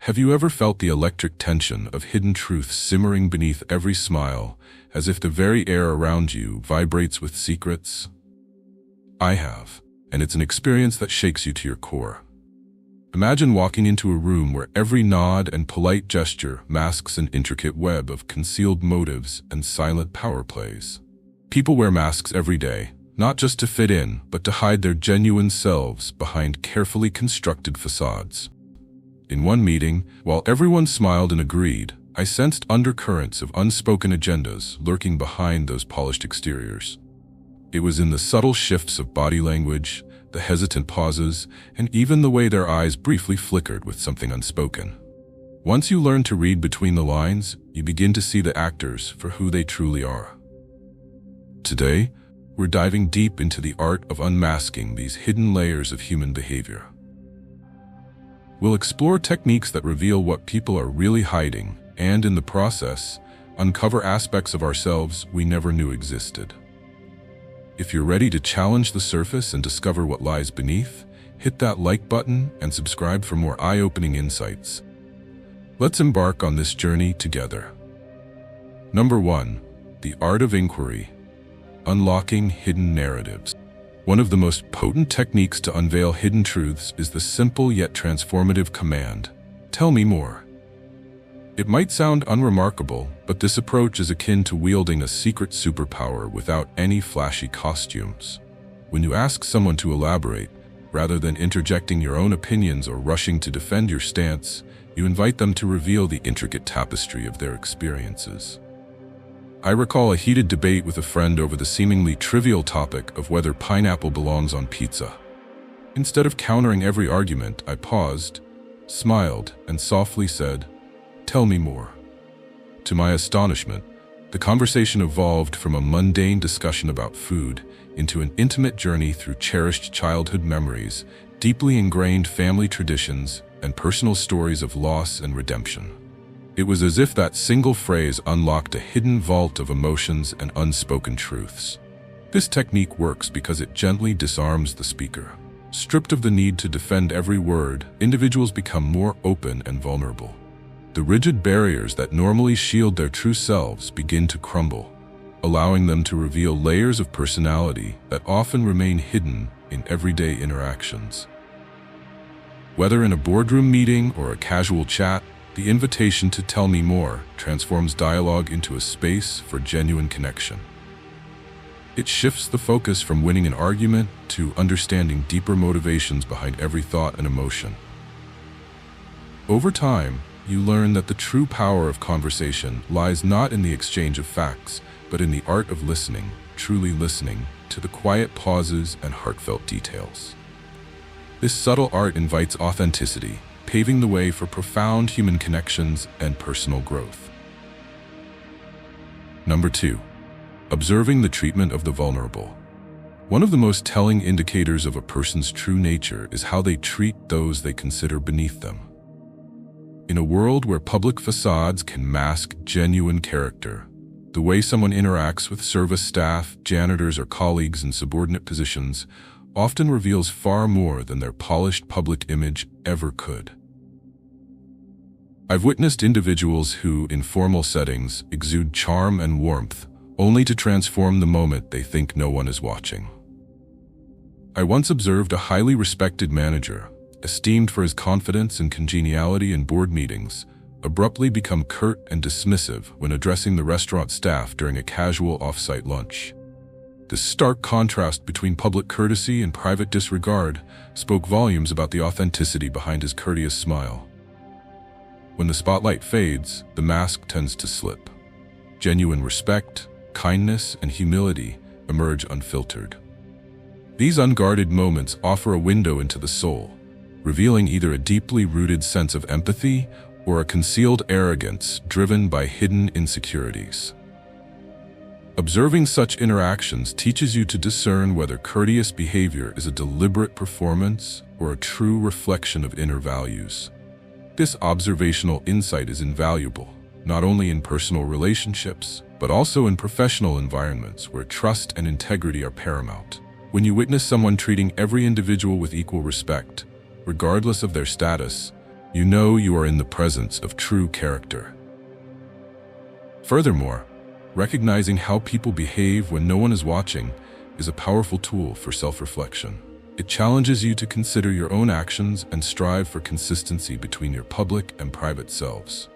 Have you ever felt the electric tension of hidden truth simmering beneath every smile, as if the very air around you vibrates with secrets? I have, and it's an experience that shakes you to your core. Imagine walking into a room where every nod and polite gesture masks an intricate web of concealed motives and silent power plays. People wear masks every day, not just to fit in, but to hide their genuine selves behind carefully constructed facades. In one meeting, while everyone smiled and agreed, I sensed undercurrents of unspoken agendas lurking behind those polished exteriors. It was in the subtle shifts of body language, the hesitant pauses, and even the way their eyes briefly flickered with something unspoken. Once you learn to read between the lines, you begin to see the actors for who they truly are. Today, we're diving deep into the art of unmasking these hidden layers of human behavior. We'll explore techniques that reveal what people are really hiding, and in the process, uncover aspects of ourselves we never knew existed. If you're ready to challenge the surface and discover what lies beneath, hit that like button and subscribe for more eye-opening insights. Let's embark on this journey together. Number 1. The art of inquiry. Unlocking hidden narratives. One of the most potent techniques to unveil hidden truths is the simple yet transformative command, "Tell me more." It might sound unremarkable, but this approach is akin to wielding a secret superpower without any flashy costumes. When you ask someone to elaborate, rather than interjecting your own opinions or rushing to defend your stance, you invite them to reveal the intricate tapestry of their experiences. I recall a heated debate with a friend over the seemingly trivial topic of whether pineapple belongs on pizza. Instead of countering every argument, I paused, smiled, and softly said, "Tell me more." To my astonishment, the conversation evolved from a mundane discussion about food into an intimate journey through cherished childhood memories, deeply ingrained family traditions, and personal stories of loss and redemption. It was as if that single phrase unlocked a hidden vault of emotions and unspoken truths. This technique works because it gently disarms the speaker. Stripped of the need to defend every word, individuals become more open and vulnerable. The rigid barriers that normally shield their true selves begin to crumble, allowing them to reveal layers of personality that often remain hidden in everyday interactions. Whether in a boardroom meeting or a casual chat, the invitation to tell me more transforms dialogue into a space for genuine connection. It shifts the focus from winning an argument to understanding deeper motivations behind every thought and emotion. Over time, you learn that the true power of conversation lies not in the exchange of facts, but in the art of listening, truly listening, to the quiet pauses and heartfelt details. This subtle art invites authenticity, paving the way for profound human connections and personal growth. Number 2. Observing the treatment of the vulnerable. One of the most telling indicators of a person's true nature is how they treat those they consider beneath them. In a world where public facades can mask genuine character, the way someone interacts with service staff, janitors, or colleagues in subordinate positions often reveals far more than their polished public image ever could. I've witnessed individuals who, in formal settings, exude charm and warmth, only to transform the moment they think no one is watching. I once observed a highly respected manager, esteemed for his confidence and congeniality in board meetings, abruptly become curt and dismissive when addressing the restaurant staff during a casual off-site lunch. This stark contrast between public courtesy and private disregard spoke volumes about the authenticity behind his courteous smile. When the spotlight fades, the mask tends to slip. Genuine respect, kindness, and humility emerge unfiltered. These unguarded moments offer a window into the soul, revealing either a deeply rooted sense of empathy or a concealed arrogance driven by hidden insecurities. Observing such interactions teaches you to discern whether courteous behavior is a deliberate performance or a true reflection of inner values. This observational insight is invaluable, not only in personal relationships, but also in professional environments where trust and integrity are paramount. When you witness someone treating every individual with equal respect, regardless of their status, you know you are in the presence of true character. Furthermore, recognizing how people behave when no one is watching is a powerful tool for self-reflection. It challenges you to consider your own actions and strive for consistency between your public and private selves.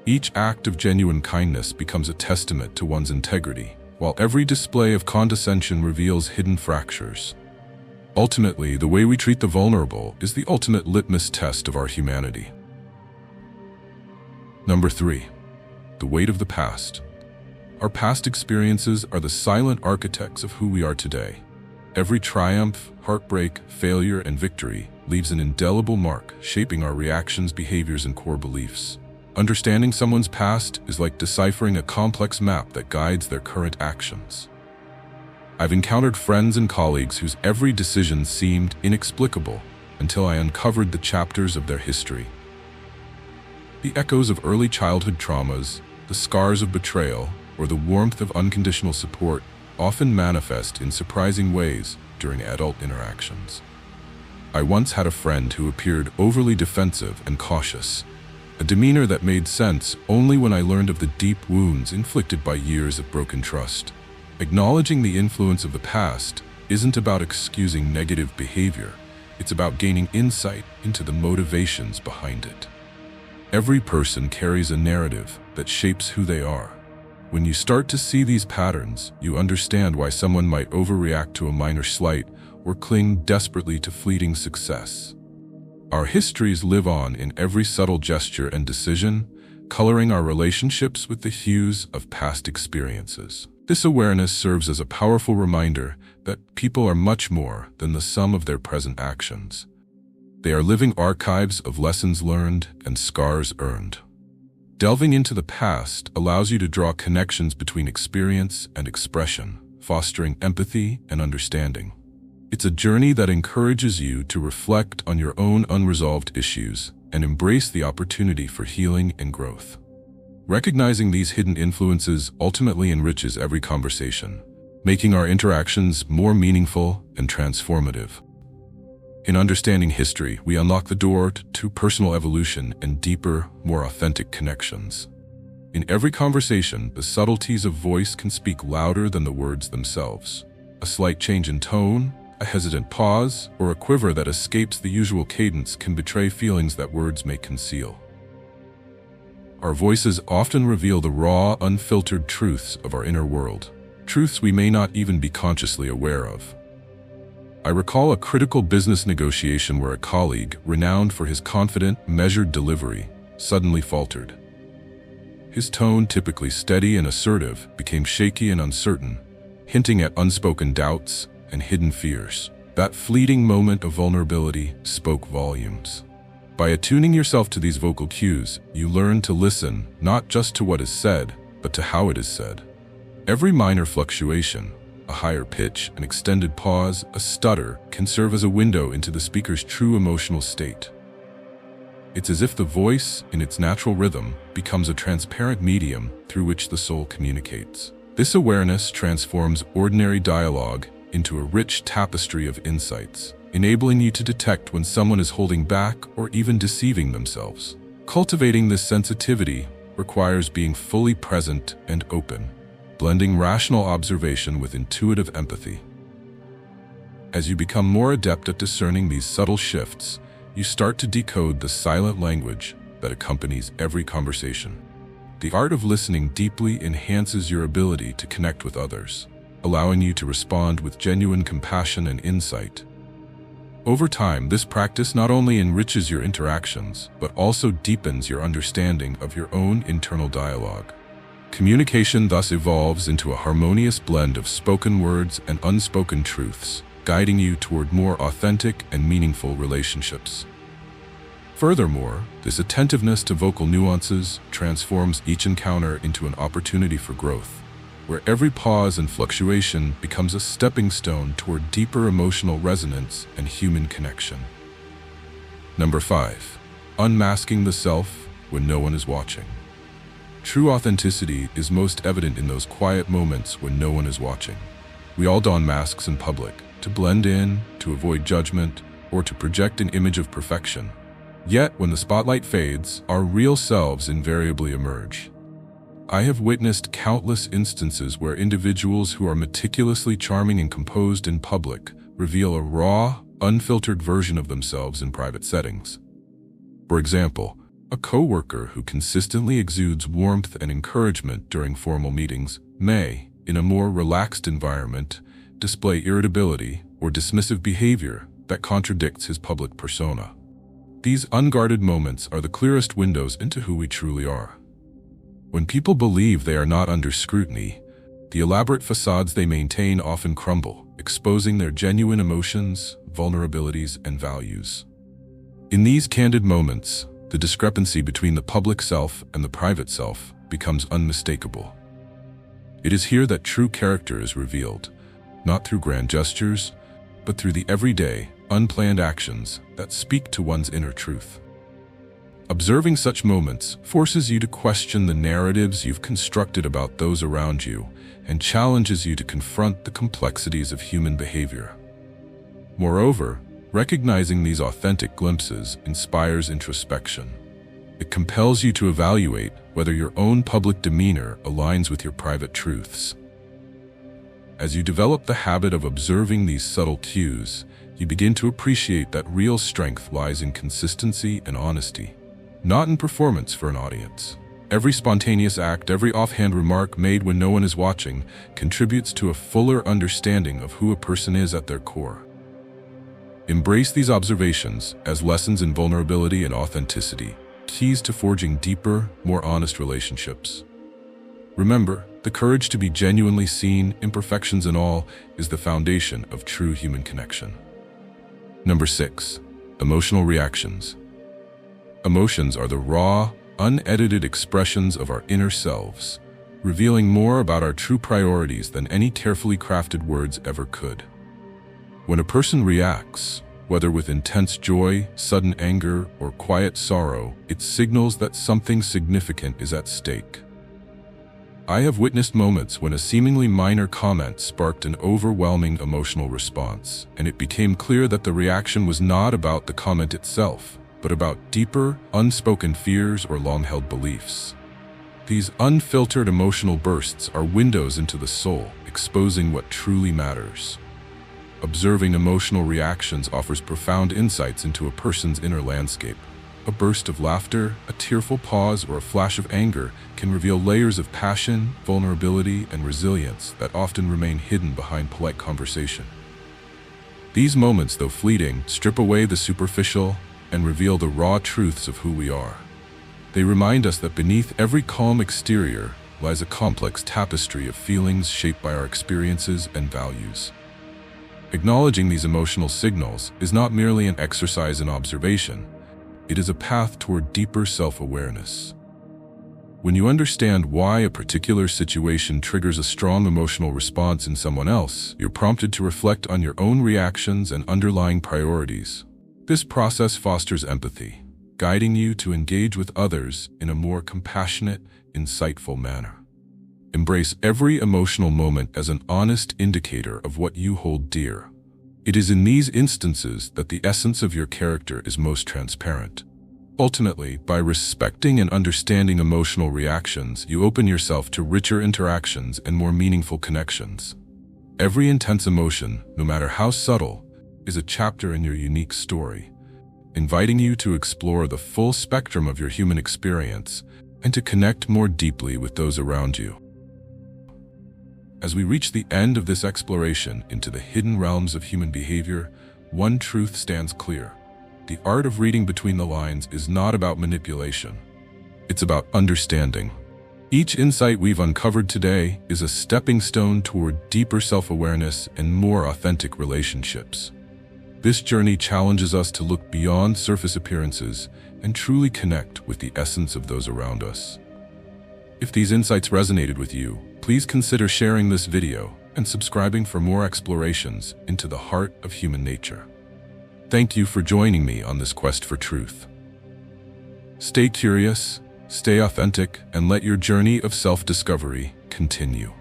Each act of genuine kindness becomes a testament to one's integrity, while every display of condescension reveals hidden fractures. Ultimately, the way we treat the vulnerable is the ultimate litmus test of our humanity. Number 3. The weight of the past. Our past experiences are the silent architects of who we are today. Every triumph, heartbreak, failure, and victory leaves an indelible mark, shaping our reactions, behaviors, and core beliefs. Understanding someone's past is like deciphering a complex map that guides their current actions. I've encountered friends and colleagues whose every decision seemed inexplicable until I uncovered the chapters of their history. The echoes of early childhood traumas, the scars of betrayal, or the warmth of unconditional support often manifest in surprising ways during adult interactions. I once had a friend who appeared overly defensive and cautious, a demeanor that made sense only when I learned of the deep wounds inflicted by years of broken trust. Acknowledging the influence of the past isn't about excusing negative behavior, it's about gaining insight into the motivations behind it. Every person carries a narrative that shapes who they are. When you start to see these patterns, you understand why someone might overreact to a minor slight or cling desperately to fleeting success. Our histories live on in every subtle gesture and decision, coloring our relationships with the hues of past experiences. This awareness serves as a powerful reminder that people are much more than the sum of their present actions. They are living archives of lessons learned and scars earned. Delving into the past allows you to draw connections between experience and expression, fostering empathy and understanding. It's a journey that encourages you to reflect on your own unresolved issues and embrace the opportunity for healing and growth. Recognizing these hidden influences ultimately enriches every conversation, making our interactions more meaningful and transformative. In understanding history, we unlock the door to personal evolution and deeper, more authentic connections. In every conversation, the subtleties of voice can speak louder than the words themselves. A slight change in tone, a hesitant pause, or a quiver that escapes the usual cadence can betray feelings that words may conceal. Our voices often reveal the raw, unfiltered truths of our inner world, truths we may not even be consciously aware of. I recall a critical business negotiation where a colleague, renowned for his confident, measured delivery, suddenly faltered. His tone, typically steady and assertive, became shaky and uncertain, hinting at unspoken doubts and hidden fears. That fleeting moment of vulnerability spoke volumes. By attuning yourself to these vocal cues, you learn to listen not just to what is said, but to how it is said. Every minor fluctuation, a higher pitch, an extended pause, a stutter, can serve as a window into the speaker's true emotional state. It's as if the voice, in its natural rhythm, becomes a transparent medium through which the soul communicates. This awareness transforms ordinary dialogue into a rich tapestry of insights, enabling you to detect when someone is holding back or even deceiving themselves. Cultivating this sensitivity requires being fully present and open, blending rational observation with intuitive empathy. As you become more adept at discerning these subtle shifts, you start to decode the silent language that accompanies every conversation. The art of listening deeply enhances your ability to connect with others, allowing you to respond with genuine compassion and insight. Over time, this practice not only enriches your interactions, but also deepens your understanding of your own internal dialogue. Communication thus evolves into a harmonious blend of spoken words and unspoken truths, guiding you toward more authentic and meaningful relationships. Furthermore, this attentiveness to vocal nuances transforms each encounter into an opportunity for growth, where every pause and fluctuation becomes a stepping stone toward deeper emotional resonance and human connection. Number 5. Unmasking the self when no one is watching. True authenticity is most evident in those quiet moments when no one is watching. We all don masks in public, to blend in, to avoid judgment, or to project an image of perfection. Yet, when the spotlight fades, our real selves invariably emerge. I have witnessed countless instances where individuals who are meticulously charming and composed in public reveal a raw, unfiltered version of themselves in private settings. For example, a coworker who consistently exudes warmth and encouragement during formal meetings may, in a more relaxed environment, display irritability or dismissive behavior that contradicts his public persona. These unguarded moments are the clearest windows into who we truly are. When people believe they are not under scrutiny, the elaborate facades they maintain often crumble, exposing their genuine emotions, vulnerabilities, and values. In these candid moments, the discrepancy between the public self and the private self becomes unmistakable. It is here that true character is revealed, not through grand gestures, but through the everyday, unplanned actions that speak to one's inner truth. Observing such moments forces you to question the narratives you've constructed about those around you and challenges you to confront the complexities of human behavior. Moreover, recognizing these authentic glimpses inspires introspection. It compels you to evaluate whether your own public demeanor aligns with your private truths. As you develop the habit of observing these subtle cues, you begin to appreciate that real strength lies in consistency and honesty, not in performance for an audience. Every spontaneous act, every offhand remark made when no one is watching, contributes to a fuller understanding of who a person is at their core. Embrace these observations as lessons in vulnerability and authenticity, keys to forging deeper, more honest relationships. Remember, the courage to be genuinely seen, imperfections and all, is the foundation of true human connection. Number 6. Emotional reactions. Emotions are the raw, unedited expressions of our inner selves, revealing more about our true priorities than any carefully crafted words ever could. When a person reacts, whether with intense joy, sudden anger, or quiet sorrow, it signals that something significant is at stake. I have witnessed moments when a seemingly minor comment sparked an overwhelming emotional response, and it became clear that the reaction was not about the comment itself, but about deeper, unspoken fears or long-held beliefs. These unfiltered emotional bursts are windows into the soul, exposing what truly matters. Observing emotional reactions offers profound insights into a person's inner landscape. A burst of laughter, a tearful pause, or a flash of anger can reveal layers of passion, vulnerability, and resilience that often remain hidden behind polite conversation. These moments, though fleeting, strip away the superficial and reveal the raw truths of who we are. They remind us that beneath every calm exterior lies a complex tapestry of feelings shaped by our experiences and values. Acknowledging these emotional signals is not merely an exercise in observation, it is a path toward deeper self-awareness. When you understand why a particular situation triggers a strong emotional response in someone else, you're prompted to reflect on your own reactions and underlying priorities. This process fosters empathy, guiding you to engage with others in a more compassionate, insightful manner. Embrace every emotional moment as an honest indicator of what you hold dear. It is in these instances that the essence of your character is most transparent. Ultimately, by respecting and understanding emotional reactions, you open yourself to richer interactions and more meaningful connections. Every intense emotion, no matter how subtle, is a chapter in your unique story, inviting you to explore the full spectrum of your human experience and to connect more deeply with those around you. As we reach the end of this exploration into the hidden realms of human behavior, one truth stands clear. The art of reading between the lines is not about manipulation. It's about understanding. Each insight we've uncovered today is a stepping stone toward deeper self-awareness and more authentic relationships. This journey challenges us to look beyond surface appearances and truly connect with the essence of those around us. If these insights resonated with you, please consider sharing this video and subscribing for more explorations into the heart of human nature. Thank you for joining me on this quest for truth. Stay curious, stay authentic, and let your journey of self-discovery continue.